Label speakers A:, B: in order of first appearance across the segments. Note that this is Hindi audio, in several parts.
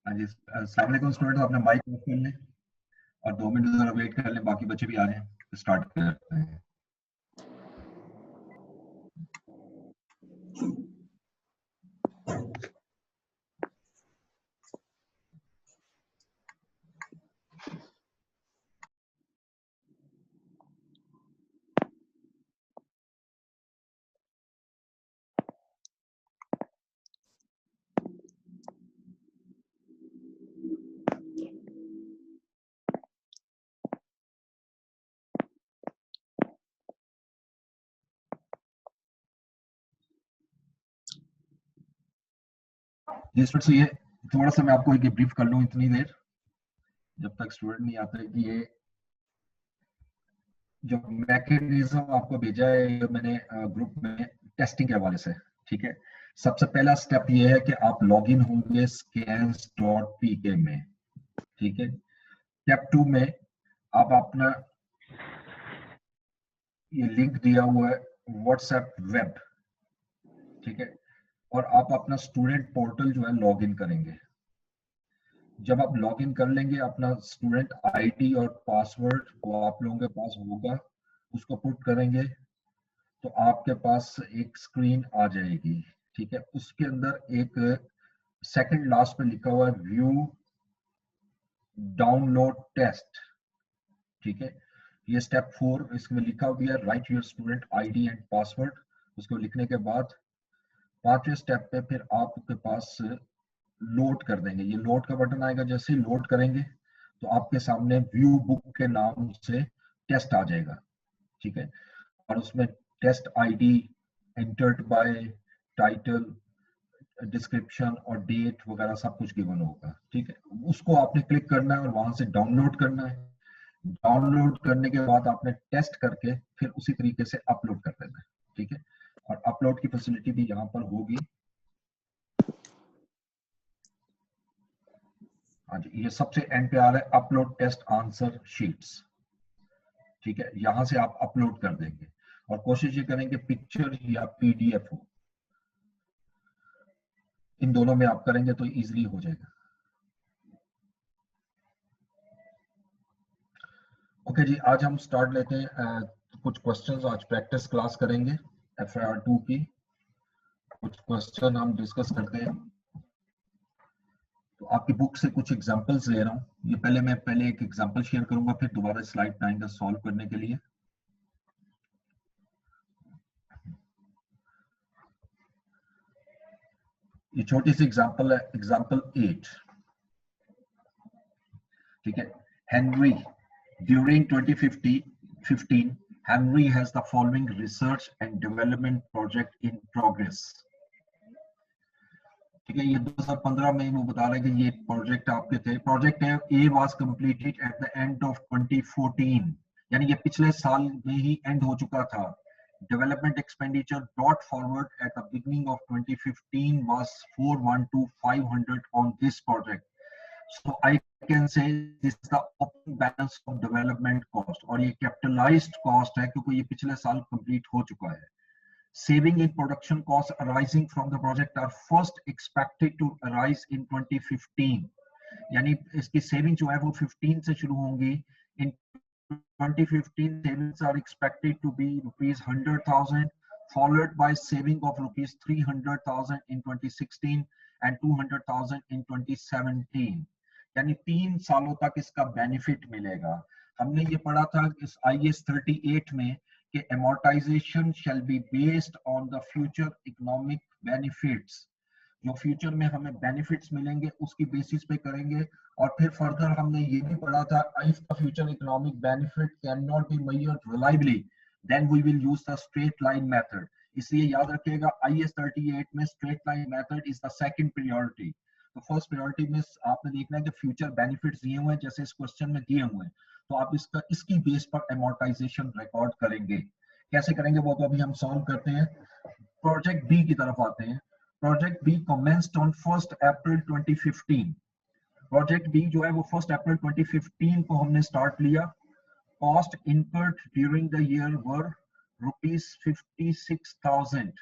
A: हाँ जी, अस्सलाम वालेकुम स्टूडेंट, अपने माइक ऑफ कर लें और 2 मिनट जरा वेट कर लें, बाकी बच्चे भी आ रहे हैं, स्टार्ट करते हैं। जी स्टूडेंट्स, ये थोड़ा सा मैं आपको एक ब्रीफ कर लूँ इतनी देर, जब तक स्टूडेंट नहीं आता है, कि ये जो मैकेनिज्म आपको भेजा है ये मैंने ग्रुप में टेस्टिंग के हवाले से। ठीक है, सबसे पहला स्टेप ये है कि आप लॉग इन होंगे scans.pk में। ठीक है, स्टेप 2 में आप अपना ये लिंक दिया हुआ है व्हाट्सएप वेब। ठीक है, और आप अपना स्टूडेंट पोर्टल जो है लॉग इन करेंगे। जब आप लॉग इन कर लेंगे, अपना स्टूडेंट आईडी और पासवर्ड वो आप लोगों के पास होगा, उसको पुट करेंगे तो आपके पास एक स्क्रीन आ जाएगी। ठीक है, उसके अंदर एक सेकंड लास्ट पे लिखा हुआ है व्यू डाउनलोड टेस्ट। ठीक है, ये स्टेप 4 इसमें लिखा हुआ है right your student ID and password. उसको लिखने के बाद 5वें स्टेप पे फिर आपके पास लोड कर देंगे, ये लोड का बटन आएगा। जैसे ही लोड करेंगे तो आपके सामने व्यू बुक के नाम से टेस्ट आ जाएगा। ठीक है, और उसमें test ID entered by title, description और डेट वगैरह सब कुछ गिवन होगा। ठीक है, उसको आपने क्लिक करना है और वहां से डाउनलोड करना है। डाउनलोड करने के बाद आपने टेस्ट करके फिर उसी तरीके से अपलोड कर देना है। ठीक है, और अपलोड की फैसिलिटी भी यहाँ पर होगी। हाँ जी, ये सबसे एंड पे आ रहा है अपलोड टेस्ट आंसर शीट्स। ठीक है, यहां से आप अपलोड कर देंगे और कोशिश ये करेंगे पिक्चर या पीडीएफ हो, इन दोनों में आप करेंगे तो इजीली हो जाएगा। ओके जी, आज हम स्टार्ट लेते हैं। कुछ क्वेश्चंस आज प्रैक्टिस क्लास करेंगे FIR2 की। कुछ क्वेश्चन हम डिस्कस करते हैं। तो आपकी बुक से कुछ एग्जांपल्स ले रहा हूँ। ये पहले एक एग्जांपल शेयर करूंगा, फिर दोबारा स्लाइड पे आएंगे सॉल्व करने के लिए। ये छोटी सी एग्जांपल है, एग्जांपल 8। ठीक है, Henry during 2015 Henry has the following research and development project in progress। ठीक है, ये 2015 में वो बता रहे हैं कि ये प्रोजेक्ट आपके थे। प्रोजेक्ट है ए was completed at the end of 2014, यानी ये पिछले साल में ही एंड हो चुका था। Development expenditure brought forward at the beginning of 2015 was 412,500 on this project, so I can say this is the opening balance of development cost, और ये capitalized cost है क्योंकि ये पिछले साल कंप्लीट हो चुका है। Saving in production costs arising from the project are first expected to arise in 2015, यानी इसकी सेविंग जो है वो 15 से शुरू होंगी। In 2015 savings are expected to be ₹100,000, followed by saving of ₹300,000 in 2016 and 200,000 in 2017, यानी 3 सालों तक इसका बेनिफिट मिलेगा। हमने ये पढ़ा था इस IAS 38 में कि amortization shall be based on the future economic benefits, जो फ्यूचर में हमें बेनिफिट्स मिलेंगे उसकी बेसिस पे करेंगे। और फिर फर्दर हमने ये भी पढ़ा था if the future economic benefit can not be measured reliably then we will use the straight line method. इसलिए याद रखिएगा IAS 38 में straight line method is the second priority. तो फर्स्ट प्रायोरिटी में आपने देखना है कि फ्यूचर बेनिफिट्स दिए हुए हैं जैसे इस क्वेश्चन में दिए हुए हैं, तो आप इसकी बेस पर amortization रिकॉर्ड करेंगे। कैसे करेंगे वो तो अभी हम सॉल्व करते हैं। प्रोजेक्ट बी की तरफ आते हैं। Project B commenced on 1st April 2015। Project B जो है वो 1st April 2015 को हमने स्टार्ट लिया। Cost incurred during the year were ₹56,000,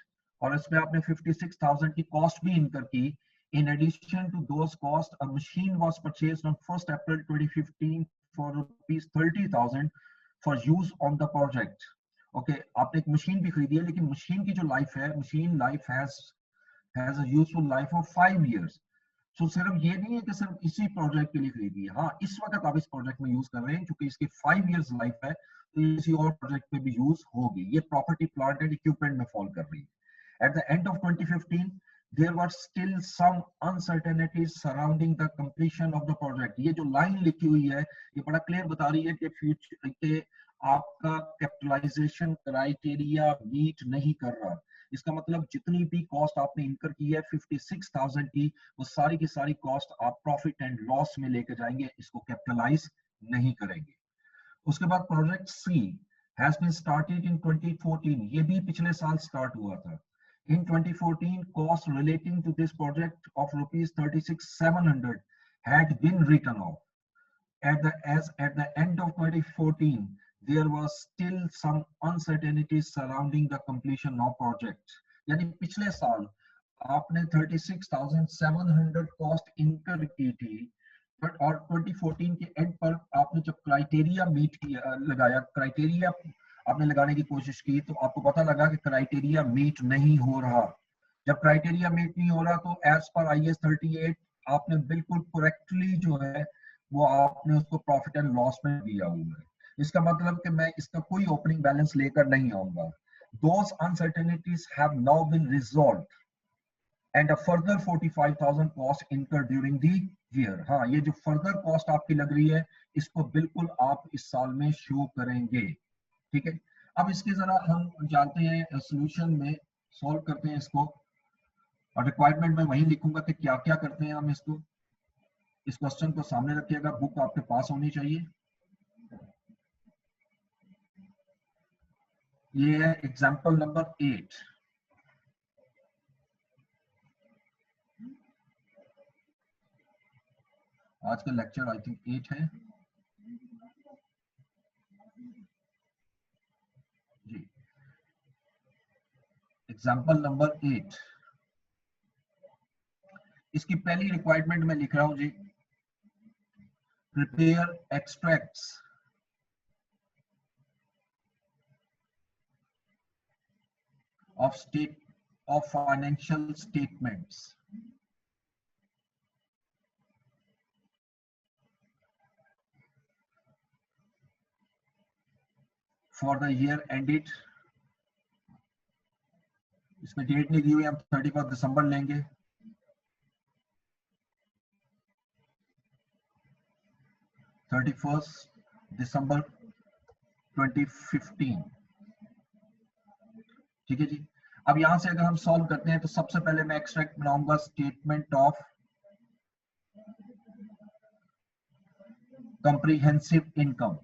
A: और इसमें आपने 56,000 की कॉस्ट भी इनकर की In addition to those costs, a machine was purchased on 1st April 2015 for rupees 30,000 for use on the project. Okay, आपने एक मशीन भी खरीदी है, लेकिन मशीन की जो लाइफ है, machine life has a useful life of 5 years. So सिर्फ ये नहीं है कि सिर्फ इसी प्रोजेक्ट के लिए खरीदी है, हाँ इस वक्त आप इस प्रोजेक्ट में यूज कर रहे हैं क्योंकि इसकी 5 years लाइफ है, तो ये किसी और प्रोजेक्ट पे भी यूज होगी. ये प्रॉपर्टी प्लांट एंड इक्विपमेंट में फॉल कर रही है. At the end of 2015, there were still some uncertainties surrounding the completion of the project. ये जो लाइन लिखी हुई है, ये बड़ा क्लियर बता रही है कि फ्यूचर के आपका कैपिटलाइजेशन क्राइटेरिया मीट नहीं कर रहा. इसका मतलब जितनी भी कॉस्ट आपने इनकर की है 56,000 की, वो सारी की सारी कॉस्ट आप प्रॉफिट एंड लॉस में लेकर जाएंगे, इसको कैपिटलाइज नहीं करेंगे. उसके बाद project C has been started in 2014. ये भी पिछले साल स्टार्ट हुआ था. In 2014, costs relating to this project of rupees 36,700 had been written off. At the end of 2014, there was still some uncertainties surrounding the completion of project. यानी पिछले साल आपने 36,700 कॉस्ट इनकर की थी, बट और 2014 के एंड पर आपने जब क्राइटेरिया मीट किया, लगाया क्राइटेरिया आपने लगाने की कोशिश की, तो आपको पता लगा कि क्राइटेरिया मीट नहीं हो रहा. जब क्राइटेरिया मीट नहीं हो रहा तो एज पर IAS 38 आपने बिल्कुल करेक्टली जो है वो आपने उसको प्रॉफिट एंड लॉस में दिया हुआ है. इसका मतलब कि मैं इसका कोई ओपनिंग बैलेंस लेकर नहीं आऊंगा. Those uncertainties have now been resolved and a further 45,000 cost incurred during the year. हाँ, ये जो फर्दर कॉस्ट आपकी लग रही है, इसको बिल्कुल आप इस साल में शो करेंगे. ठीक है, अब इसके जरा हम जानते हैं सोल्यूशन में सॉल्व करते हैं इसको, और रिक्वायरमेंट में वही लिखूंगा कि क्या क्या करते हैं हम इसको. इस क्वेश्चन को सामने रखिएगा, बुक आपके पास होनी चाहिए. ये है एग्जांपल नंबर 8. आज का लेक्चर आई थिंक 8 है जी. एग्जांपल नंबर 8, इसकी पहली रिक्वायरमेंट में लिख रहा हूं जी. Prepare extracts of financial statements for the year ended. इसमें डेट नहीं दी हुई, हम 31 दिसंबर लेंगे. 31 दिसंबर 2015. ठीक है जी. अब यहां से अगर हम सॉल्व करते हैं तो सबसे पहले मैं एक्सट्रैक्ट बनाऊंगा स्टेटमेंट ऑफ कंप्रीहेंसिव इनकम.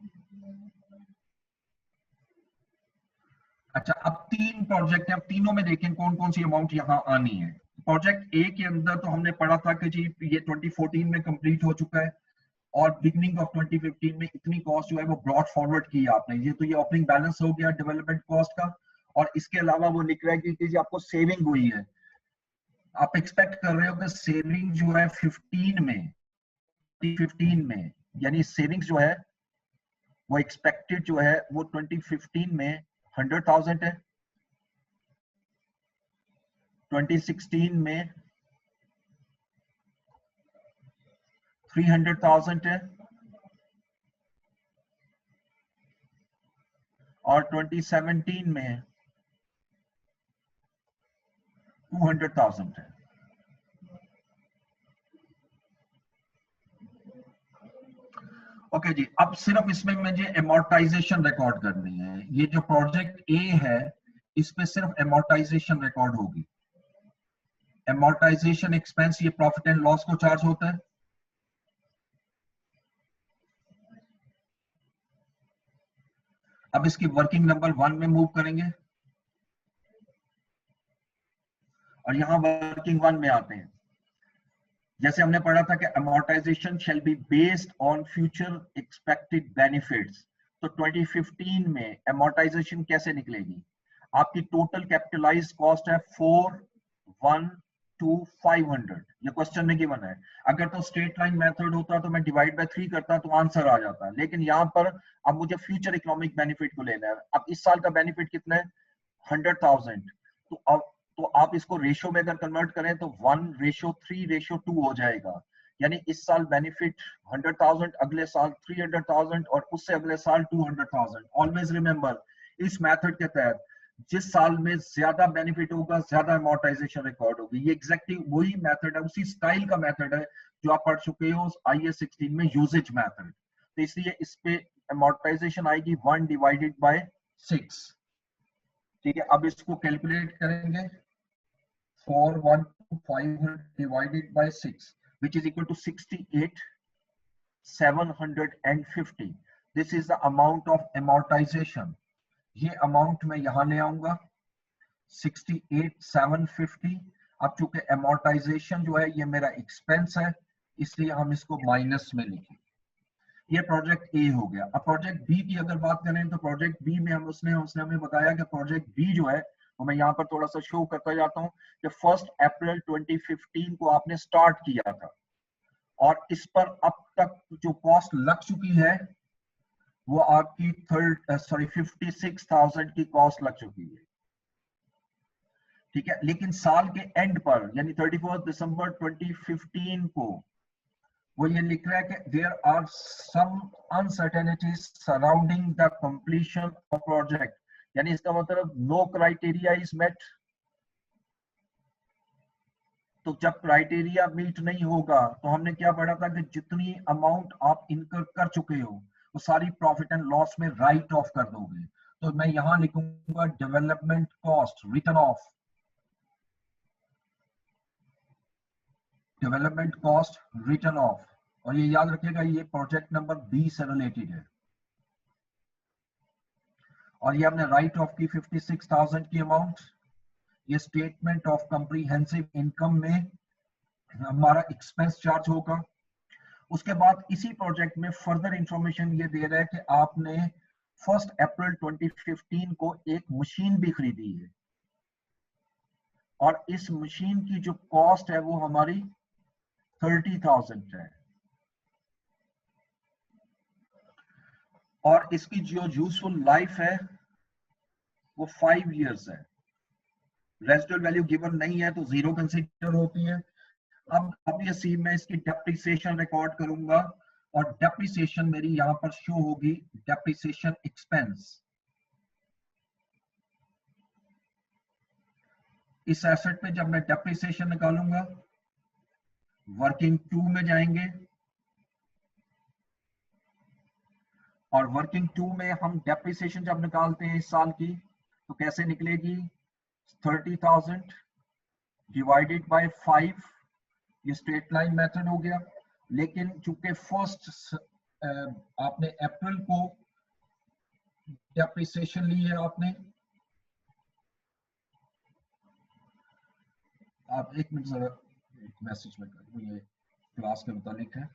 A: अच्छा, अब 3 प्रोजेक्ट है, अब तीनों में देखें कौन कौन सी अमाउंट यहां आनी है. प्रोजेक्ट ए के अंदर तो हमने पढ़ा था कि जी ये 2014 में कंप्लीट हो चुका है, और बिगनिंग ऑफ 2015 में इतनी कॉस्ट जो है वो ब्रॉड फॉरवर्ड की आपने. ये तो ये ओपनिंग बैलेंस हो गया डेवलपमेंट कॉस्ट का, और इसके अलावा वो लिख रहा है कि आपको सेविंग हुई है. आप एक्सपेक्ट कर रहे हो कि सेविंग जो है 15 में, यानी सेविंग्स जो है वो एक्सपेक्टेड जो है वो 2015 में 100,000 है, 2016 में 300,000 है, और 2017 में 200,000 है. ओके जी, अब सिर्फ इसमें मुझे एमोर्टाइजेशन रिकॉर्ड करनी है. ये जो प्रोजेक्ट ए है इस पे सिर्फ एमोर्टाइजेशन रिकॉर्ड होगी. एमोर्टाइजेशन एक्सपेंस ये प्रॉफिट एंड लॉस को चार्ज होता है. अब इसकी वर्किंग नंबर 1 में मूव करेंगे, और यहां वर्किंग 1 में आते हैं. जैसे हमने पढ़ा था कि amortization shall be based on future expected benefits. तो 2015 में amortization कैसे निकलेगी? आपकी टोटल कैपिटलाइज्ड कॉस्ट है 4130. to 500, ये क्वेश्चन में गिवन है। अगर तो स्ट्रेट लाइन मेथड होता तो मैं डिवाइड बाय 3 करता तो आंसर आ जाता, लेकिन यहाँ पर अब मुझे फ्यूचर इकोनॉमिक बेनिफिट को लेना है। अब इस साल का बेनिफिट कितना है, 100,000। तो अब तो आप इसको रेशियो में अगर कन्वर्ट करें तो 1:3:2 हो जाएगा। यानी इस साल बेनिफिट 100,000, अगले साल 300,000 और उससे अगले साल 200,000। ऑलवेज रिमेंबर, इस मेथड के तहत जिस साल में ज्यादा बेनिफिट होगा ज्यादा अमोर्टाइजेशन रिकॉर्ड होगी। ये एग्जैक्टली वही मेथड है, उसी स्टाइल का मेथड है जो आप पढ़ चुके हो IAS 16 में, यूजेज मेथड। तो इसलिए इस पे अमोर्टाइजेशन आएगी 1/6। ठीक है, अब इसको कैलकुलेट करेंगे। 4,125 divided by 6 which is equal to 68,750. This is the amount of amortization. ये अमाउंट मैं यहां ले आऊंगा 68,750। अब चूंकि amortization जो है ये मेरा एक्सपेंस है, इसलिए हम इसको माइनस में लिखें। ये प्रोजेक्ट ए हो गया। अब प्रोजेक्ट बी की अगर बात करें तो प्रोजेक्ट बी में उसने हमें बताया कि प्रोजेक्ट बी जो है वो मैं यहाँ पर थोड़ा सा शो करता जाता हूँ कि 1 अप्रैल 2015 को आपने स्टार्ट किया था और इस पर अब तक जो कॉस्ट लग चुकी है वो आपकी 56,000 की कॉस्ट लग चुकी है। ठीक है, लेकिन साल के एंड पर यानी 31 दिसंबर 2015 को वो ये लिख रहा है कि there are some uncertainties surrounding the completion of project. यानी इसका मतलब नो क्राइटेरिया इज मेट। तो जब क्राइटेरिया मीट नहीं होगा तो हमने क्या पढ़ा था कि जितनी अमाउंट आप इनकर कर चुके हो वो सारी प्रॉफिट एंड लॉस में राइट ऑफ कर दोगे। तो मैं यहां लिखूंगा development cost return of, development cost return of. और ये याद रखिएगा ये प्रोजेक्ट नंबर बी से रिलेटेड है। और ये हमने राइट ऑफ की 56,000 की अमाउंट। ये स्टेटमेंट ऑफ कॉम्प्रिहेंसिव इनकम में हमारा एक्सपेंस चार्ज होगा। उसके बाद इसी प्रोजेक्ट में फर्दर इंफॉर्मेशन ये दे रहा है कि आपने 1 अप्रैल 2015 को एक मशीन भी खरीदी है और इस मशीन की जो कॉस्ट है वो हमारी 30,000 है और इसकी जो यूजफुल लाइफ है वो 5 इयर्स है। रेजिडुअल वैल्यू गिवन नहीं है तो जीरो कंसीडर होती है। अब ऑब्वियसली मैं इसकी डेप्रिसिएशन रिकॉर्ड करूंगा और डेप्रिसिएशन मेरी यहां पर शो होगी डेप्रिसिएशन एक्सपेंस। इस एसेट पे जब मैं डेप्रिसिएशन निकालूंगा वर्किंग 2 में जाएंगे और वर्किंग 2 में हम डेप्रिसिएशन जब निकालते हैं इस साल की तो कैसे निकलेगी, 30,000 डिवाइडेड बाय 5। ये स्ट्रेट लाइन मेथड हो गया। लेकिन चूंकि फर्स्ट आपने अप्रैल को डेप्रिसिएशन ली है आपने, आप एक मिनट जरा एक मैसेज में कर, ये क्लास के मुतालिक है।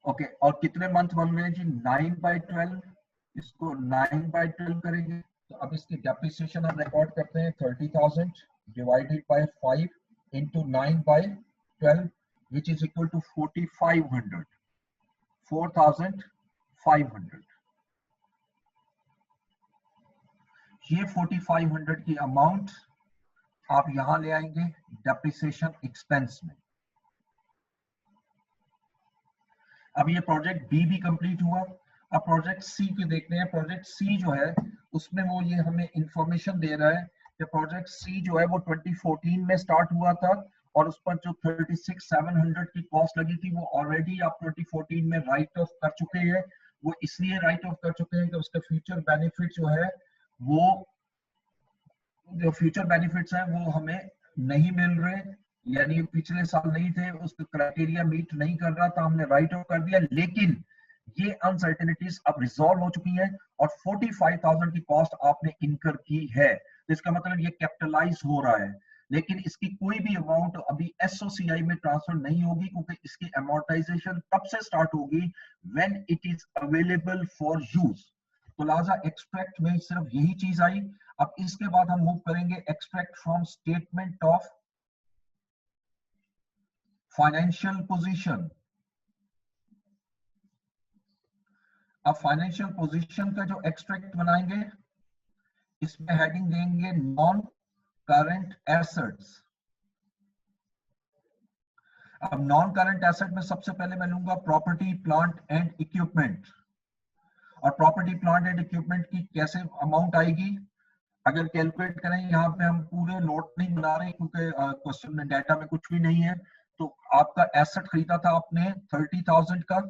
A: ओके, और कितने मंथ बन रहे हैं जी, 9/12। इसको 9/12 करेंगे तो अब इसकी डेप्रिसिएशन हम रिकॉर्ड करते हैं 30,000 divided by 5 into 9/12 which is equal to 4,500। 4,500 ये 4,500 की अमाउंट आप यहां ले आएंगे डेप्रिसिएशन एक्सपेंस में। अब ये प्रोजेक्ट बी भी कंप्लीट हुआ। अब प्रोजेक्ट सी के देखते हैं। प्रोजेक्ट सी जो है उसमें वो ये हमें इंफॉर्मेशन दे रहा है कि प्रोजेक्ट सी जो है वो 2014 में स्टार्ट हुआ था और उस पर जो 36,700 की कॉस्ट लगी थी वो ऑलरेडी आप 2014 में राइट ऑफ कर चुके हैं। वो इसलिए राइट ऑफ कर चुके हैं कि उसके फ्यूचर बेनिफिट जो है वो जो फ्यूचर बेनिफिट्स हैं वो हमें नहीं मिल रहे, यानी पिछले साल नहीं थे, उसका क्राइटेरिया मीट नहीं कर रहा था, हमने राइट ऑफ कर दिया। लेकिन ये अनसर्टेनिटीज अब रिजॉल्व हो चुकी हैं और 45,000 की कॉस्ट आपने इनकर की है, तो इसका मतलब ये कैपिटलाइज हो रहा है। लेकिन इसकी कोई भी अमाउंट अभी एसओसीआई में ट्रांसफर नहीं होगी, क्योंकि इसकी अमोर्टाइजेशन तब से स्टार्ट होगी when it is available for use. तो लिहाजा एक्सट्रैक्ट में सिर्फ यही चीज आई। अब इसके बाद हम मूव करेंगे extract from statement of financial position. अब फाइनेंशियल पोजीशन का जो एक्सट्रैक्ट बनाएंगे, इसमें हेडिंग देंगे नॉन करंट एसेट्स। अब नॉन करंट एसेट में सबसे पहले मैं लूंगा प्रॉपर्टी प्लांट एंड इक्विपमेंट। और प्रॉपर्टी प्लांट एंड इक्विपमेंट की कैसे अमाउंट आएगी, अगर कैलकुलेट करें, यहाँ पे हम पूरे नोट नहीं बना रहे क्योंकि क्वेश्चन में डाटा में कुछ भी नहीं है। तो आपका एसेट खरीदा था आपने 30,000 का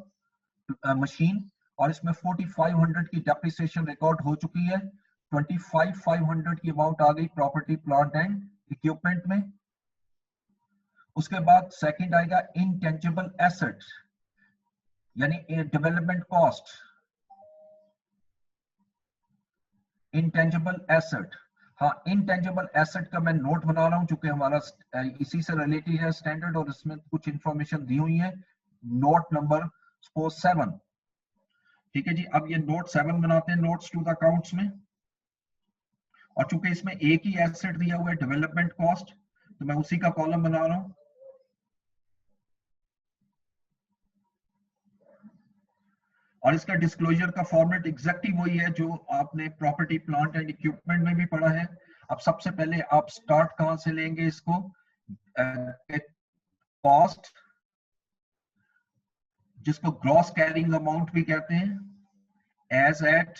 A: मशीन, और इसमें 4500 की डेप्रिसिएशन रिकॉर्ड हो चुकी है। 25,500 की अमाउंट आ गई प्रॉपर्टी प्लांट एंड इक्विपमेंट में। उसके बाद सेकंड आएगा इनटेंजिबल एसेट, यानी डेवलपमेंट कॉस्ट। इनटेंजिबल एसेट, हाँ इनटेंजिबल एसेट का मैं नोट बना रहा हूं चूंकि हमारा इसी से रिलेटेड है स्टैंडर्ड, और इसमें कुछ इंफॉर्मेशन दी हुई है। नोट नंबर सपोज 7, ठीक है जी। अब ये नोट 7 बनाते हैं नोट्स टू द अकाउंट्स में, और चूंकि इसमें एक ही एसेट दिया हुआ है डेवलपमेंट कॉस्ट, तो मैं उसी का कॉलम बना रहा हूं। और इसका डिस्क्लोजर का फॉर्मेट एग्जैक्टली वही है जो आपने प्रॉपर्टी प्लांट एंड इक्विपमेंट में भी पढ़ा है। अब सबसे पहले आप स्टार्ट कहां से लेंगे इसको, कॉस्ट, जिसको ग्रॉस कैरिंग अमाउंट भी कहते हैं, एज एट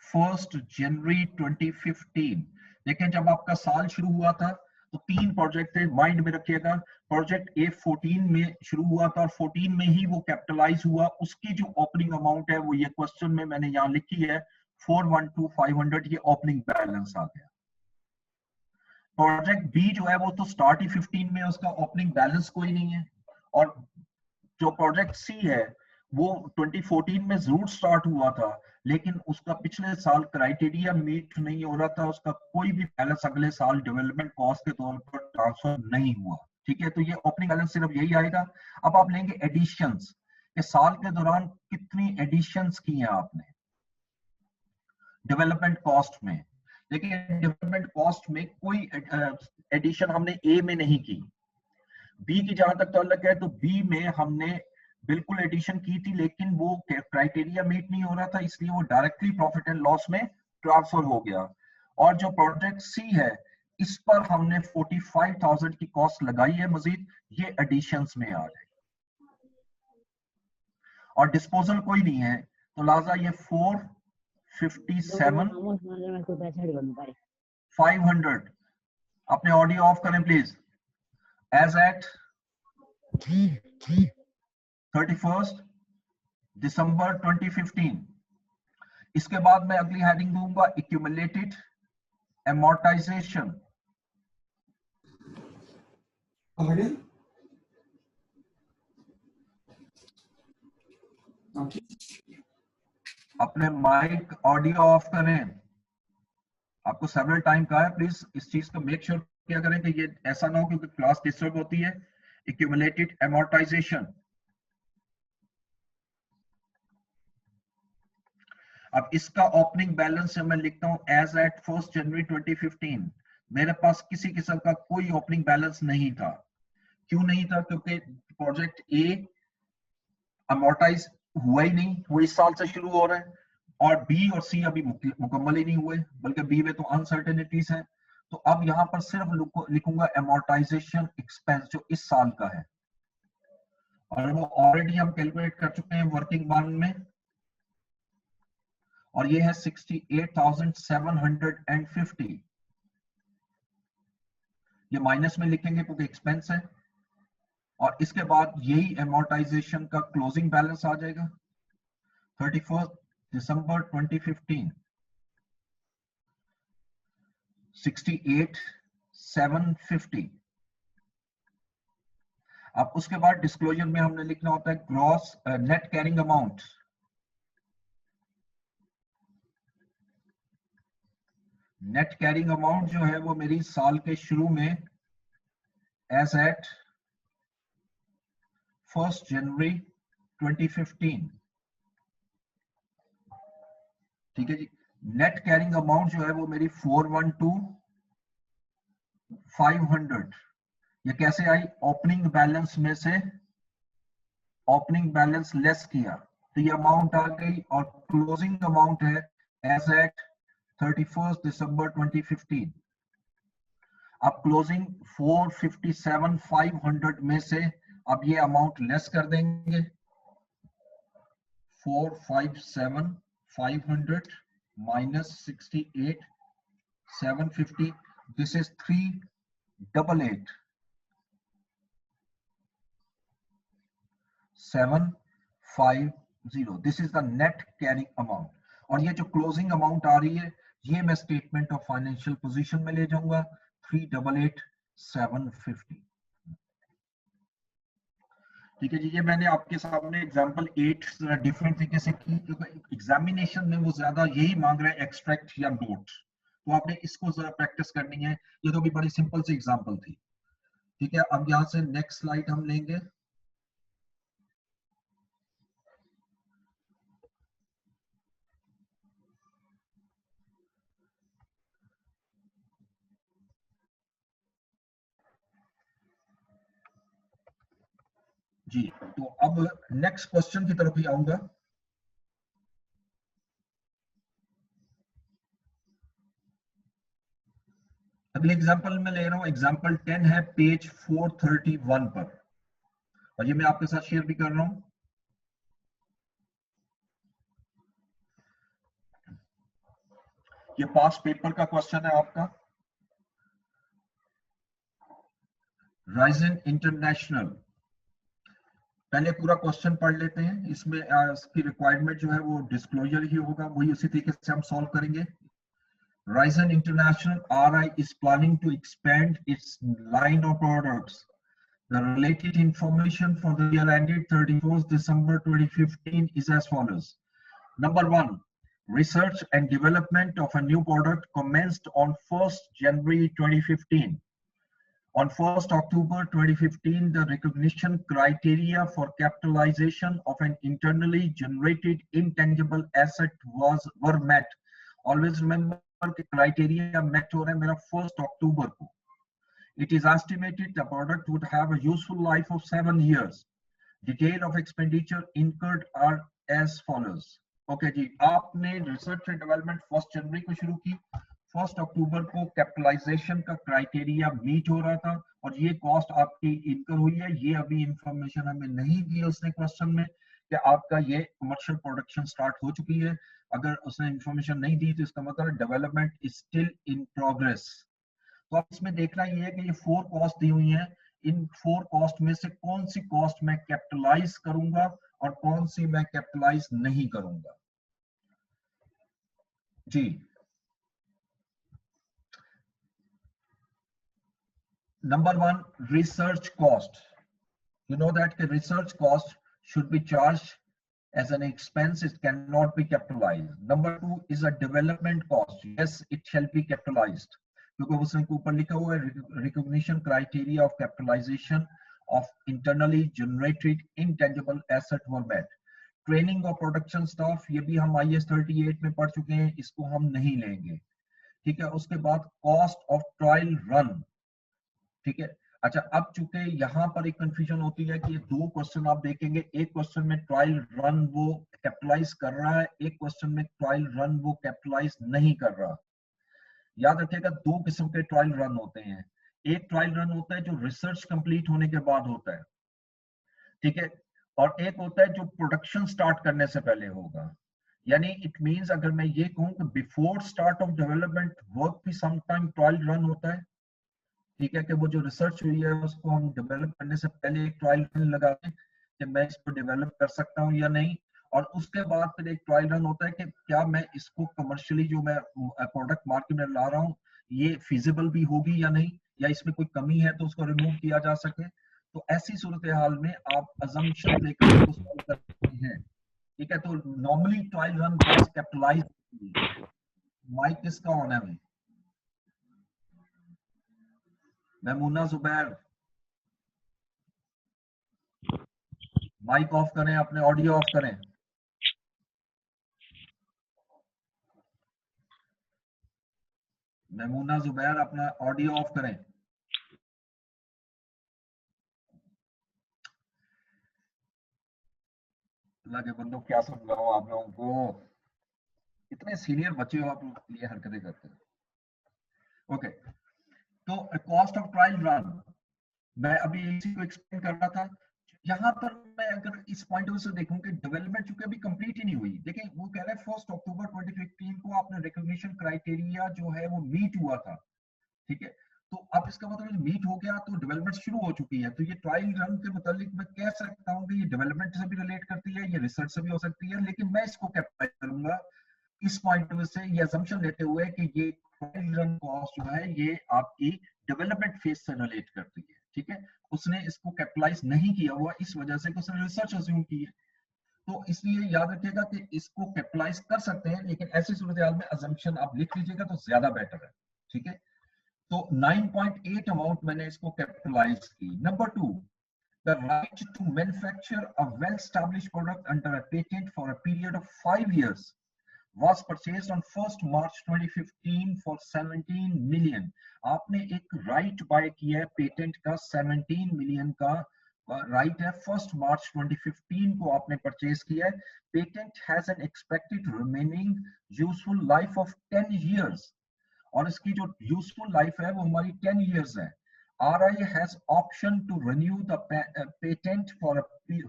A: 1 जनवरी 2015। लेकिन जब आपका साल शुरू हुआ था तो 3 प्रोजेक्ट थे, माइंड में रखिएगा। प्रोजेक्ट ए 14 में शुरू हुआ था और 14 में ही वो कैपिटलाइज हुआ। उसकी जो ओपनिंग अमाउंट है वो ये क्वेश्चन में मैंने यहाँ लिखी है 412,500, ये ओपनिंग बैलेंस आ गया। प्रोजेक्ट बी जो है वो तो स्टार्ट ही 15 में, उसका ओपनिंग बैलेंस कोई नहीं है। और जो प्रोजेक्ट सी है वो 2014 में जरूर स्टार्ट हुआ था, लेकिन उसका पिछले साल क्राइटेरिया मीट नहीं हो रहा था, उसका कोई भी बैलेंस अगले साल डेवलपमेंट कॉस्ट के तौर पर ट्रांसफर नहीं हुआ। ठीक है, तो ये ओपनिंग बैलेंस सिर्फ यही आएगा। अब आप लेंगे एडिशंस, कि साल के दौरान कितनी एडिशंस की हैं आपने डेवलपमेंट कॉस्ट में। लेकिन डेवलपमेंट कॉस्ट में कोई एडिशन हमने ए में नहीं की। बी की जहां तक ताल्लुक है तो बी में हमने बिल्कुल एडिशन की थी, लेकिन वो क्राइटेरिया मीट नहीं हो रहा था, इसलिए वो डायरेक्टली प्रॉफिट एंड लॉस में ट्रांसफर हो गया। और जो प्रोजेक्ट सी है इस पर हमने 45,000 की कॉस्ट लगाई है मजीद, ये एडिशंस में आ गए। और डिस्पोजल कोई नहीं है, तो लिहाजा ये 457,500। अपने ऑडियो ऑफ करें प्लीज। एज एट 31 दिसंबर 2015। इसके बाद मैं अगली हेडिंग दूंगा एक्यूमुलेटेड amortization। अपने माइक ऑडियो ऑफ करें। आपको सेवरल टाइम कहा है, प्लीज इस चीज को मेक श्योर क्या करें कि ये ऐसा ना हो क्योंकि क्लास डिस्टर्ब होती है। Accumulated amortization। अब इसका ओपनिंग बैलेंस मैं लिखता हूं एज एट 1 जनवरी 2015। मेरे पास किसी किस्म का कोई ओपनिंग बैलेंस नहीं था। क्यों नहीं था? क्योंकि प्रोजेक्ट ए अमोर्टाइज हुआ ही नहीं, वो इस साल से शुरू हो रहा है, और बी और सी अभी मुकम्मल ही नहीं हुए, बल्कि बी में तो अनसर्टेनिटीज हैं। तो अब यहां पर सिर्फ लिखूंगा अमोर्टाइजेशन एक्सपेंस जो इस साल का है, और वो ऑलरेडी हम कैलकुलेट कर चुके हैं वर्किंग वन में, और ये है 68,750। ये माइनस में लिखेंगे क्योंकि एक्सपेंस है, और इसके बाद यही अमोर्टाइजेशन का क्लोजिंग बैलेंस आ जाएगा 31 दिसंबर 2015, 68,750। अब उसके बाद डिस्क्लोजर में हमने लिखना होता है gross net carrying amount. Net carrying amount जो है वो मेरी साल के शुरू में एज एट 1 जनवरी 2015, ठीक है जी। नेट कैरिंग अमाउंट जो है वो मेरी 412,500, ये कैसे आई? ओपनिंग बैलेंस में से ओपनिंग बैलेंस लेस किया तो ये अमाउंट आ गई, और क्लोजिंग अमाउंट है एज एट 31 दिसंबर 2015। अब क्लोजिंग 457,500 में से अब ये अमाउंट लेस कर देंगे, 457,500 minus 68,750, this is 388,750, this is the net carrying amount। और ये जो क्लोजिंग अमाउंट आ रही है ये मैं स्टेटमेंट ऑफ फाइनेंशियल पोजीशन में ले जाऊंगा 388,750, ठीक है जी। ये मैंने आपके सामने एग्जांपल 8 डिफरेंट तरीके से की, क्योंकि एग्जामिनेशन में वो ज्यादा यही मांग रहा है एक्सट्रैक्ट या नोट, तो आपने इसको जरा प्रैक्टिस करनी है। ये तो भी बड़ी सिंपल सी एग्जांपल थी, ठीक है। अब यहाँ से नेक्स्ट स्लाइड हम लेंगे। जी, तो अब नेक्स्ट क्वेश्चन की तरफ ही आऊंगा। अगले एग्जांपल में ले रहा हूं, एग्जांपल 10 है पेज 431 पर, और ये मैं आपके साथ शेयर भी कर रहा हूं। ये पास पेपर का क्वेश्चन है आपका, राइजन इंटरनेशनल। पहले पूरा क्वेश्चन पढ़ लेते हैं, इसमें इसकी रिक्वायरमेंट जो है वो डिस्क्लोजर ही होगा, वही उसी तरीके से हम सॉल्व करेंगे। Ryzen International RI is planning to expand its line of products. The related information for the year ended 31st December 2015 is as follows. Number one, research and development of a new product commenced on 1st January 2015. On 1st October 2015, the recognition criteria for capitalization of an internally generated intangible asset were met. Always remember कि criteria met हो रहा है मेरा 1st October को. It is estimated the product would have a useful life of 7 years. Detail of expenditure incurred are as follows. Okay जी, आपने रिसर्च एंड डेवलपमेंट 1 जनवरी को शुरू की, 1 अक्टूबर को कैपिटलाइजेशन का क्राइटेरिया मीट हो रहा था, और ये कॉस्ट आपकी इनकर हुई है। ये अभी इंफॉर्मेशन हमें नहीं दी उसने क्वेश्चन में कि आपका ये कमर्शियल प्रोडक्शन स्टार्ट हो चुकी है। अगर उसने इंफॉर्मेशन नहीं दी तो इसका मतलब development is still in progress. तो आप इसमें देखना ये है कि ये 4 कॉस्ट दी हुई हैं, इन 4 कॉस्ट में से कौन सी कॉस्ट मैं कैपिटलाइज करूंगा और कौन सी मैं कैपिटलाइज नहीं करूंगा जी। Number 1, research cost. You know that the research cost should be charged as an expense, it cannot be capitalized. Number 2 is a development cost. Yes, it shall be capitalized, क्योंकि उसने ऊपर लिखा हुआ है recognition criteria of capitalization of internally generated intangible asset were met. Training और प्रोडक्शन स्टाफ, ये भी हम IS 38 में पढ़ चुके हैं, इसको हम नहीं लेंगे, ठीक है। उसके बाद कॉस्ट ऑफ ट्रायल रन, ठीक है। अच्छा, अब चूंकि यहाँ पर एक कंफ्यूजन होती है कि 2 क्वेश्चन आप देखेंगे, एक क्वेश्चन में ट्रायल रन वो कैपिटलाइज कर रहा है, एक क्वेश्चन में ट्रायल रन वो कैपिटलाइज नहीं कर रहा। याद रखिएगा 2 किस्म के ट्रायल रन होते हैं। एक ट्रायल रन होता है जो रिसर्च कंप्लीट होने के बाद होता है, ठीक है, और एक होता है जो प्रोडक्शन स्टार्ट करने से पहले होगा। यानी इट मींस अगर मैं ये कहूं कि before start of development work भी सम टाइम ट्रायल रन होता है, ठीक है, कि वो जो रिसर्च हुई है उसको हम डेवलप करने से पहले एक ट्रायल रन लगाते हैं कि मैं इसको डेवलप कर सकता हूं या नहीं, और उसके बाद फिर एक ट्रायल रन होता है कि क्या मैं इसको कमर्शियली जो मैं प्रोडक्ट मार्केट में ला रहा हूं ये फिजिबल भी होगी या नहीं, या इसमें कोई कमी है तो उसको रिमूव किया जा सके। तो ऐसी सूरत हाल में आप अजम्पशन लेकर इसको सॉल्व करते हैं, ठीक है। तो normally trial run cost capitalize, mike किसका ऑन है भाई? मेमूना जुबैर, माइक ऑफ करें, अपने ऑडियो ऑफ करें। मेमूना जुबैर, अपना ऑडियो ऑफ करें। अल्लाह के बंदों, क्या समझाऊं आप लोगों को, इतने सीनियर बच्चे हो आप लोग, ये हरकतें करते हैं। ओके, तो कॉस्ट ऑफ ट्रायल रन, मैं अभी इसी को एक्सप्लेन कर रहा था। यहाँ पर मैं अगर इस पॉइंट ऑफ व्यू से देखूं कि डेवलपमेंट चूंकि अभी कंप्लीट ही नहीं हुई, देखिए वो कह रहे हैं 1 अक्टूबर 2015 को आपने रिकॉग्निशन क्राइटेरिया जो है वो मीट हुआ था, ठीक है। तो अब इसका मतलब मीट हो गया तो डेवलपमेंट शुरू हो चुकी है। तो ये ट्रायल रन के मुतालिक मैं कह सकता हूँ कि ये डेवलपमेंट से भी रिलेट करती है, ये रिसर्च से भी हो सकती है, लेकिन मैं इसको कैप्चर करूंगा इस पॉइंट ऑफ से, ये असम्पशन लेते हुए कि ये ट्रायल रन कॉस्ट जो है ये आपकी डेवलपमेंट फेज से रिलेट करती है, ठीक है। उसने इसको कैपिटलाइज नहीं किया हुआ इस वजह से कि उसने रिसर्च अज्यूम की है। तो इसलिए याद रखिएगा कि इसको कैपिटलाइज कर सकते हैं, लेकिन ऐसी सूरत में असम्पशन आप लिख लीजिएगा तो ज्यादा बेटर है, ठीक है। तो 9.8 अमाउंट मैंने इसको कैपिटलाइज की। Number 2, the right to manufacture a well-established product under a patent for a period of 5 years was purchased on 1st March 2015 for 17 million। आपने एक राइट बाय किया है पेटेंट का 17 मिलियन का राइट है, 1st March 2015 को आपने परचेज किया है। Patent has an expected remaining useful life of 10 years, और इसकी जो यूजफुल लाइफ है वो हमारी 10 years है। RI has option to renew the patent for a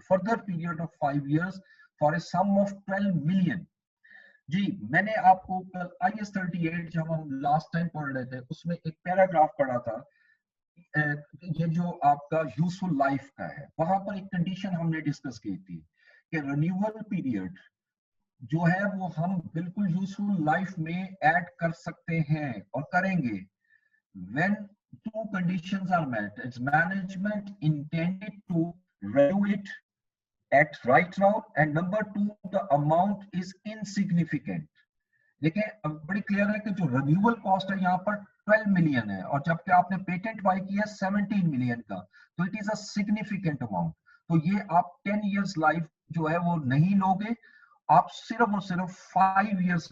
A: further period of 5 years for a sum of 12 million। जी, मैंने आपको कल IS 38 जब हम लास्ट टाइम पढ़ रहे थे उसमें एक पैराग्राफ पढ़ा था, ये जो आपका यूजफुल लाइफ का है, वहां पर एक कंडीशन हमने डिस्कस की थी कि रिन्यूअल पीरियड जो है वो हम बिल्कुल यूजफुल लाइफ में ऐड कर सकते हैं और करेंगे when two conditions are met. Its management intended to renew it at right now, and number 2, the amount is insignificant। देखिए अब बड़ी क्लियर है कि जो रिन्यूअल कॉस्ट है यहाँ पर 12 मिलियन है, और जबकि आपने पेटेंट बाय किया 17 मिलियन का, तो it is a significant amount. तो ये आप 10 इयर्स लाइफ जो है वो नहीं लोगे, आप सिर्फ और सिर्फ 5 इयर्स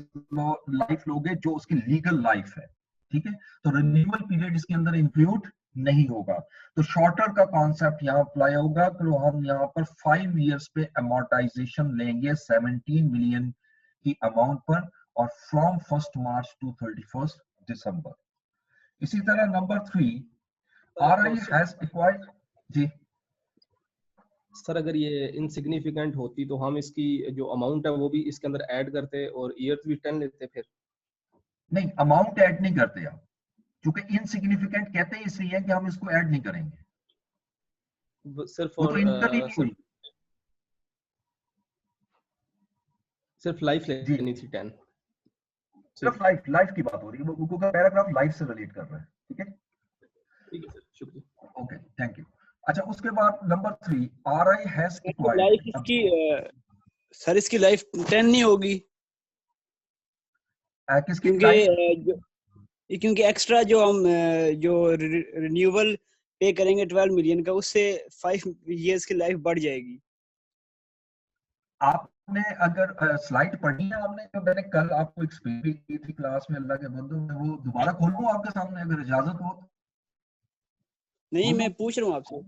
A: लाइफ लोगे जो उसकी लीगल लाइफ है, ठीक है। तो रिन्यूअल पीरियड इसके अंदर इंक्लूड नहीं होगा। तो शॉर्टर का कॉन्सेप्ट यहाँ अप्लाई होगा, तो हम यहाँ पर 5 इयर्स पे अमोर्टाइजेशन लेंगे 17 मिलियन की अमाउंट पर, और from 1st March to 31st December। इसी तरह नंबर 3, RI has acquired, जी
B: सर अगर ये इनसिग्निफिकेंट होती तो हम इसकी जो अमाउंट है वो भी इसके अंदर ऐड करते और ईयर्स भी 10 लेते फिर।
A: नहीं, अमाउंट ऐड नहीं करते आप, क्योंकि इनसिग्निफिकेंट कहते हैं इसलिए कि हम इसको ऐड नहीं करेंगे,
B: सिर्फ
A: वो
B: और
A: तो इनकम ही नहीं हुई।
B: सिर्फ लाइफ
A: जी,
B: लेनी थी 10,
A: सिर्फ लाइफ की बात हो रही है, वो गूगल पैराग्राफ लाइफ से रिलेट कर रहा है, ठीक है।
B: ठीक है सर, शुक्रिया।
A: Okay, thank you. अच्छा, उसके बाद number 3, RI has acquired।
C: Life इसकी सर इसकी लाइफ 10 नहीं होगी,
A: किसकी
C: क्योंकि
A: लाइफ?
C: क्योंकि एक्स्ट्रा जो हम जो रिन्यूअल पे करेंगे 12 मिलियन का, उससे 5 इयर्स की लाइफ बढ़ जाएगी।
A: आपने अगर स्लाइड पढ़ी है आपने, तो मैंने कल आपको एक्सप्लेन की थी क्लास में, अल्लाह के बंदो, मैं वो दोबारा खोलूं आपके सामने अगर इजाजत हो?
C: नहीं, मैं पूछ रहा हूँ आपसे।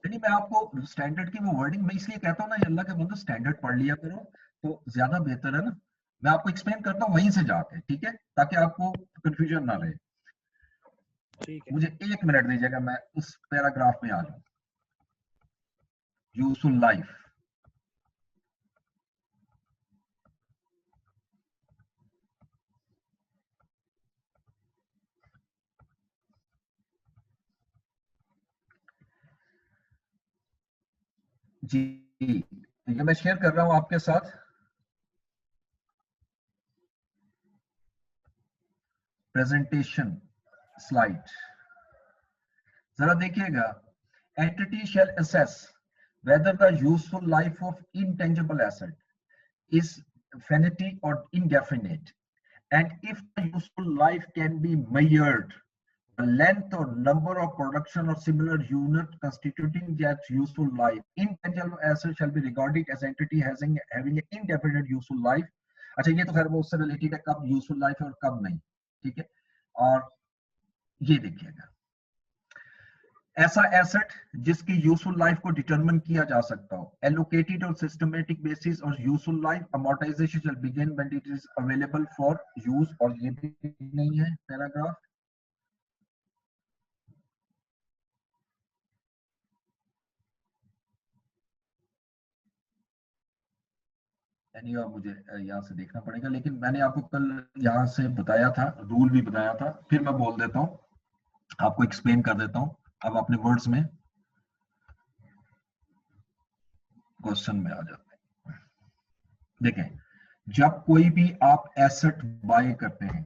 A: नहीं, मैं आपको स्टैंडर्ड की वो वर्डिंग मैं इसलिए कहता हूँ ना, अल्लाह के बंदो स्टैंडर्ड पढ़ लिया करो तो ज्यादा बेहतर है ना। मैं आपको एक्सप्लेन करता हूँ वहीं से जाके, ठीक है, ताकि आपको कंफ्यूजन ना रहे।
C: ठीक है,
A: मुझे 1 मिनट दीजिएगा, मैं उस पैराग्राफ में आ जाऊं। यूजफुल लाइफ, जी, ये मैं शेयर कर रहा हूं आपके साथ प्रेजेंटेशन स्लाइड, जरा देखिएगा। Entity shall assess whether the useful life of intangible asset is finite or indefinite, and if the useful life can be measured the length or number of production or similar unit constituting that useful life. Intangible assets shall be regarded as entity having an indefinite useful life. अच्छा, ये तो खैर वो उससे रिलेटेड है, कब यूजफुल लाइफ है और कब नहीं, ठीक है। और ये देखिएगा, ऐसा एसेट जिसकी यूजफुल लाइफ को डिटरमिन किया जा सकता हो, एलोकेटेड और सिस्टमेटिक बेसिस और useful life, amortisation shall begin when it is available for use, और ये भी नहीं है पैराग्राफ। यानी और मुझे यहाँ से देखना पड़ेगा, लेकिन मैंने आपको कल यहाँ से बताया था, रूल भी बताया था, फिर मैं बोल देता हूँ, आपको एक्सप्लेन कर देता हूँ अब अपने वर्ड्स में, क्वेश्चन में आ जाते हैं। देखें, जब कोई भी आप एसेट बाय करते हैं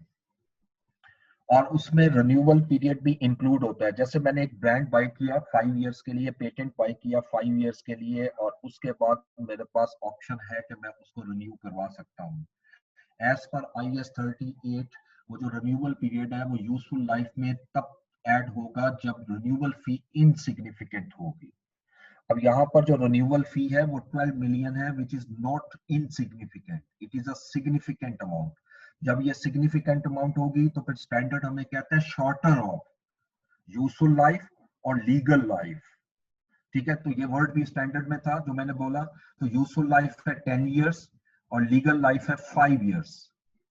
A: और उसमें रिन्यूअल पीरियड भी इंक्लूड होता है, जैसे मैंने एक ब्रांड बाय किया 5 इयर्स के लिए, पेटेंट बाय किया 5 इयर्स के लिए, और उसके बाद मेरे पास ऑप्शन है कि मैं उसको रिन्यू करवा सकता हूँ। एज पर IS 38 वो जो रिन्यूअल पीरियड है वो यूजफुल लाइफ में तब ऐड होगा जब रिन्यूअल फी इनसिग्निफिकेंट होगी। अब यहाँ पर जो रिन्यूअल फी है वो 12 मिलियन है, which is not insignificant, it is a significant amount. जब ये सिग्निफिकेंट अमाउंट होगी तो फिर स्टैंडर्ड हमें कहता है शॉर्टर ऑफ यूजफुल लाइफ और लीगल लाइफ, ठीक है। तो ये वर्ड भी स्टैंडर्ड में था जो मैंने बोला। तो यूजफुल लाइफ है 10 इयर्स और लीगल लाइफ है 5 इयर्स,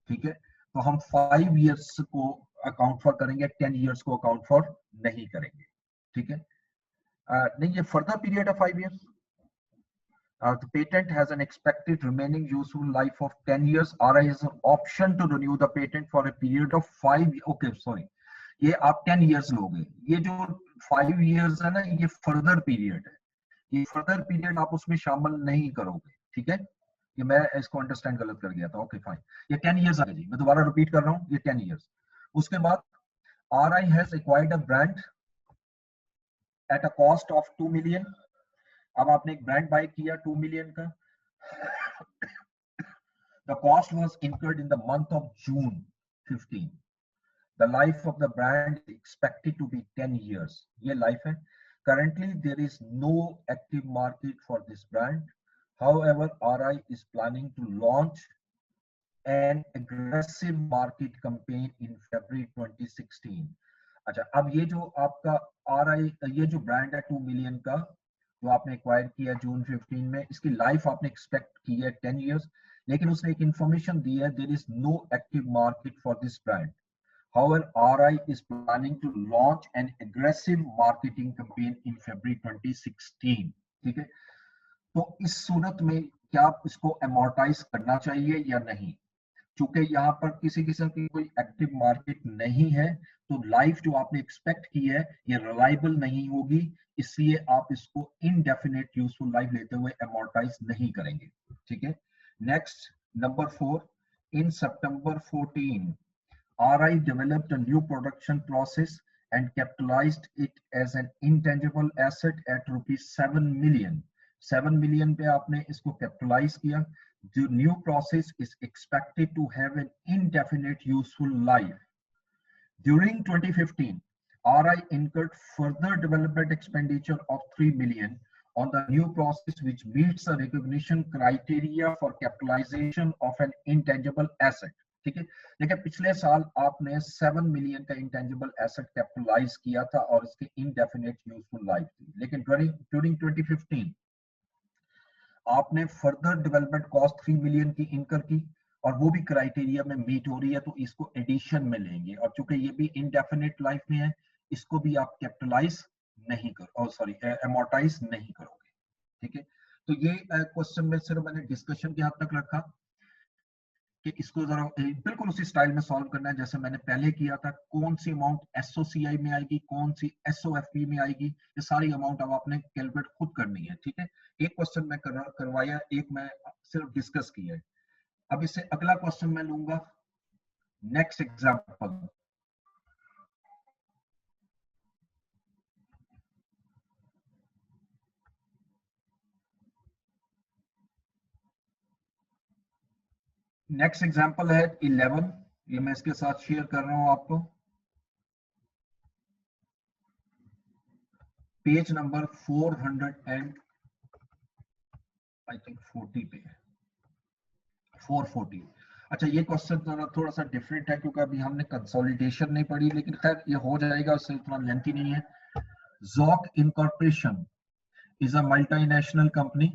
A: ठीक है। तो हम 5 इयर्स को अकाउंट फॉर करेंगे, 10 इयर्स को अकाउंट फॉर नहीं करेंगे, ठीक है। नहीं, ये फर्दर पीरियड है 5 years. The patent has an expected remaining useful life of 10 years. RI has an option to renew the patent for a period of 5. Okay, sorry. ये आप 10 years लोगे, ये जो 5 years है ना, ये फर्दर पीरियड है, ये फर्दर पीरियड आप उसमें शामिल नहीं करोगे, ठीक है। ये मैं इसको अंडरस्टैंड गलत कर गया था, ओके फाइन। ये 10 years आ गया जी, मैं दोबारा रिपीट कर रहा हूँ, ये 10 years। उसके बाद RI has acquired a brand at a cost of 2 million। अब आपने एक ब्रांड बाय किया 2 मिलियन का, the cost was incurred in the month of June 15। the life of the brand is expected to be 10 years, ये life है। currently there is no active market for this brand, however RI is planning to launch an aggressive market campaign in February 2016। अच्छा, अब ये जो आपका RI, ये जो ब्रांड है 2 मिलियन का जो आपने एक्वायर किया जून 15 में, इसकी लाइफ आपने एक्सपेक्ट की है 10 इयर्स, लेकिन उसने एक इंफॉर्मेशन दी है, there is no active market for this brand, however RI is planning to launch an aggressive marketing campaign in February 2016, ठीक है। तो इस सूरत में क्या इसको अमोर्टाइज करना चाहिए या नहीं? चूंकि यहाँ पर किसी किस्म की कोई एक्टिव मार्केट नहीं है, तो लाइफ जो आपने एक्सपेक्ट की है ये रिलायबल नहीं होगी, इसलिए आप इसको इनडेफिनेट यूजफुल लाइफ लेते हुए अमोर्टाइज नहीं करेंगे, ठीक है। Next, number 4, in September 14 RI developed a new production process and capitalized it as an intangible asset at rupees 7 million। 7 million पे आपने इसको कैपिटलाइज किया। The new process is expected to have an indefinite useful life. During 2015, RI incurred further development expenditure of 3 million on the new process, which meets the recognition criteria for capitalization of an intangible asset, ठीक है। लेकिन पिछले साल आपने 7 मिलियन का इंटेंजिबल एसेट कैपिटलाइज किया था और इसके इनडेफिनेट यूजफुल लाइफ थी, लेकिन ड्यूरिंग 2015 आपने फर्दर डेवलपमेंट कॉस्ट 3 मिलियन की इनकर की और वो भी क्राइटेरिया में मीट हो रही है, तो इसको एडिशन में लेंगे, और चूंकि ये भी इनडेफिनेट लाइफ में है, इसको भी आप कैपिटलाइज नहीं करो, सॉरी अमोर्टाइज नहीं करोगे, ठीक है। तो ये क्वेश्चन में सिर्फ मैंने डिस्कशन के हद तक रखा कि इसको जरा बिल्कुल उसी स्टाइल में सॉल्व करना है जैसे मैंने पहले किया था। कौन सी अमाउंट एसओसीआई में आएगी, कौन सी एसओएफपी में आएगी, ये सारी अमाउंट अब आपने कैलकुलेट खुद करनी है, ठीक है। एक क्वेश्चन मैं करवाया, एक मैं सिर्फ डिस्कस किया है। अब इससे अगला क्वेश्चन मैं लूंगा, नेक्स्ट एग्जांपल। नेक्स्ट एग्जांपल है 11, ये मैं इसके साथ शेयर कर रहा हूं आपको। Page number 400 and I think 40 पे है, 440। अच्छा, ये क्वेश्चन थोड़ा सा डिफरेंट है क्योंकि अभी हमने कंसोलिडेशन नहीं पढ़ी, लेकिन खैर ये हो जाएगा, उससे इतना लेंथी नहीं है। ज़ोक incorporation is a multinational company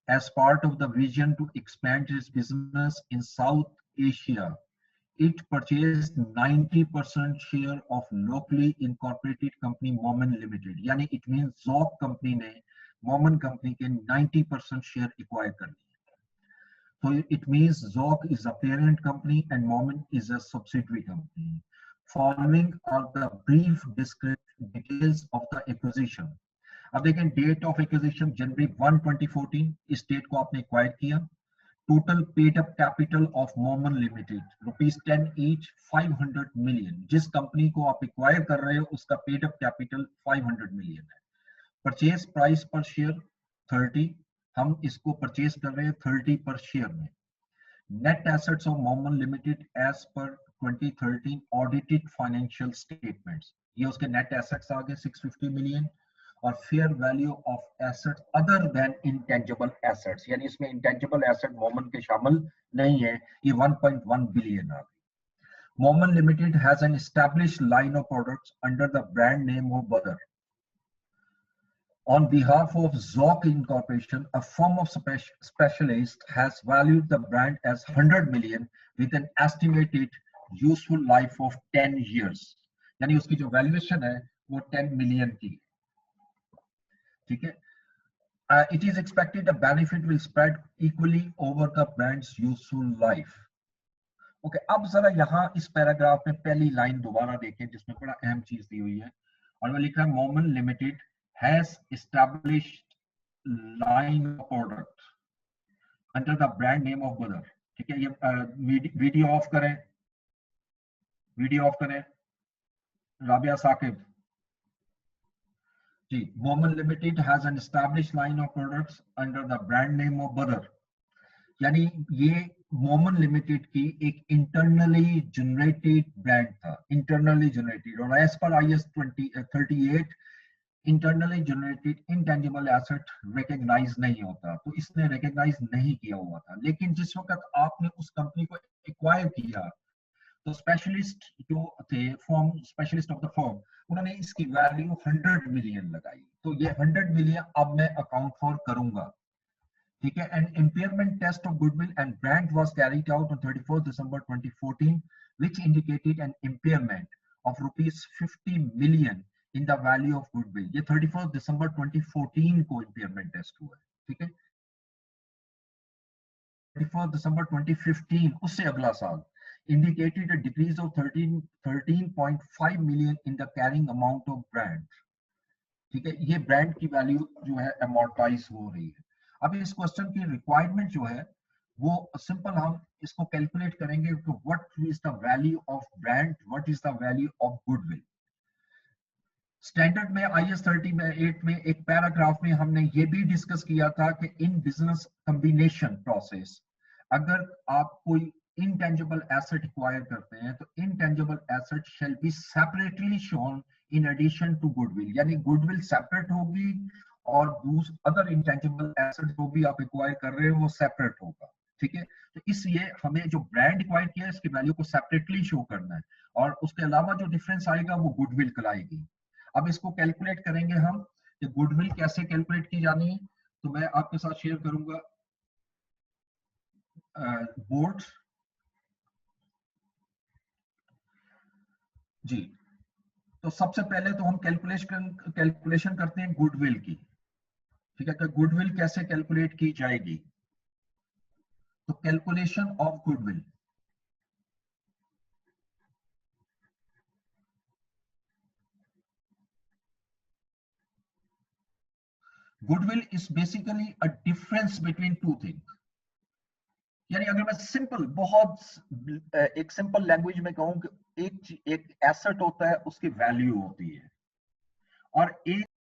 A: as part of the vision to expand its business in South Asia. It purchased 90% share of locally incorporated company Momin Limited. यानी it means Zoc company ने Momin company के 90% share acquire कर लिए। So it means Zoc is a parent company and Momin is a subsidiary company. Following are the brief descriptive details of the acquisition. अब देखें, डेट ऑफ एक्विजिशन जनवरी 1 2014, इस डेट को आपने एक्वायर किया। Total paid up capital of Moman limited ₹10 each, 500 million. जिस कंपनी को आप एक्वायर कर रहे हो उसका पेड अप कैपिटल 500 मिलियन है। परचेज प्राइस पर शेयर 30, हम इसको परचेज कर रहे हैं 30 पर शेयर में। Net assets of Moman limited as per 2013 audited financial statements, ये उसके नेट एसेट्स आ गए 650 मिलियन। और fair value of assets other than intangible assets, यानी इसमें इंटेंजिबल एसेट मोमन के शामिल नहीं है, ये 1.1 बिलियन आ गई। Moman limited has an established line of products under the brand name of Badar. On behalf of Zoc Incorporation, a firm of specialists has valued the brand as 100 million with an estimated useful life of 10 years. यानी उसकी जो वैल्यूएशन है वो 10 मिलियन की, ठीक है। It is expected the benefit will spread equally over the brand's useful life. Okay, अब जरा यहाँ इस पैराग्राफ में पहली लाइन दोबारा देखें जिसमें बड़ा अहम चीज दी हुई है, और वो लिख रहा है Moman limited has established line of product under the brand name of Badar. ठीक है, ये वीडियो ऑफ करें, वीडियो ऑफ करें Rabia Saqib ji. Moman limited has an established line of products under the brand name of Badar, यानी ये मोमन लिमिटेड की एक इंटरनली जनरेटेड ब्रांड था, इंटरनली जनरेटेड। और as per IAS 38 internally generated intangible asset recognise नहीं होता, तो इसने रिकॉग्नाइज नहीं किया हुआ था। लेकिन जिस वक्त आपने उस कंपनी को एक्वायर किया तो स्पेशलिस्ट जो थे, form specialist of the form, उन्होंने इसकी वैल्यू 100 मिलियन लगाई। तो ये 100 मिलियन अब मैं अकाउंट फॉर करूंगा, ठीक है। And impairment test of goodwill and brand was carried out on 31 December 2014 which indicated an impairment of ₹50 million in the value of goodwill. ये 31 December 2014 को इम्पेयरमेंट टेस्ट हुआ है, ठीक है। 31 December 2015, उससे अगला साल, indicated a decrease of 13.5 million in the carrying amount of brand। ठीक है, ये ब्रांड की वैल्यू जो है अमोर्टाइज हो रही है। अब इस क्वेश्चन की रिक्वायरमेंट जो है वो सिंपल, हम इसको कैलकुलेट करेंगे कि what is the value of brand, what is the value of goodwill. Standard में IAS 38 में एक पैराग्राफ में हमने ये भी डिस्कस किया था कि इन बिजनेस कॉम्बिनेशन प्रोसेस अगर आप कोई intangible asset acquire करते हैं तो intangible asset shall be separately shown in addition to goodwill, यानी goodwill separate होगी और अदर intangible asset जो भी आप acquire कर रहे हो वो separate होगा, ठीक है। तो इसलिए हमें जो brand acquire किया है इसकी वैल्यू को separately show करना है, और उसके अलावा जो डिफरेंस आएगा वो goodwill कहलाएगी। अब इसको कैलकुलेट करेंगे हम कि goodwill कैसे कैलकुलेट की जानी है, तो मैं आपके साथ शेयर करूंगा बोर्ड जी। तो सबसे पहले तो हम कैलकुलेशन करते हैं गुडविल की, ठीक है। तो गुडविल कैसे कैलकुलेट की जाएगी, तो calculation of goodwill, goodwill is basically a difference between two things. यानी अगर मैं सिंपल, बहुत एक सिंपल लैंग्वेज में कहूं कि एक एसेट होता है उसकी वैल्यू होती है, और एक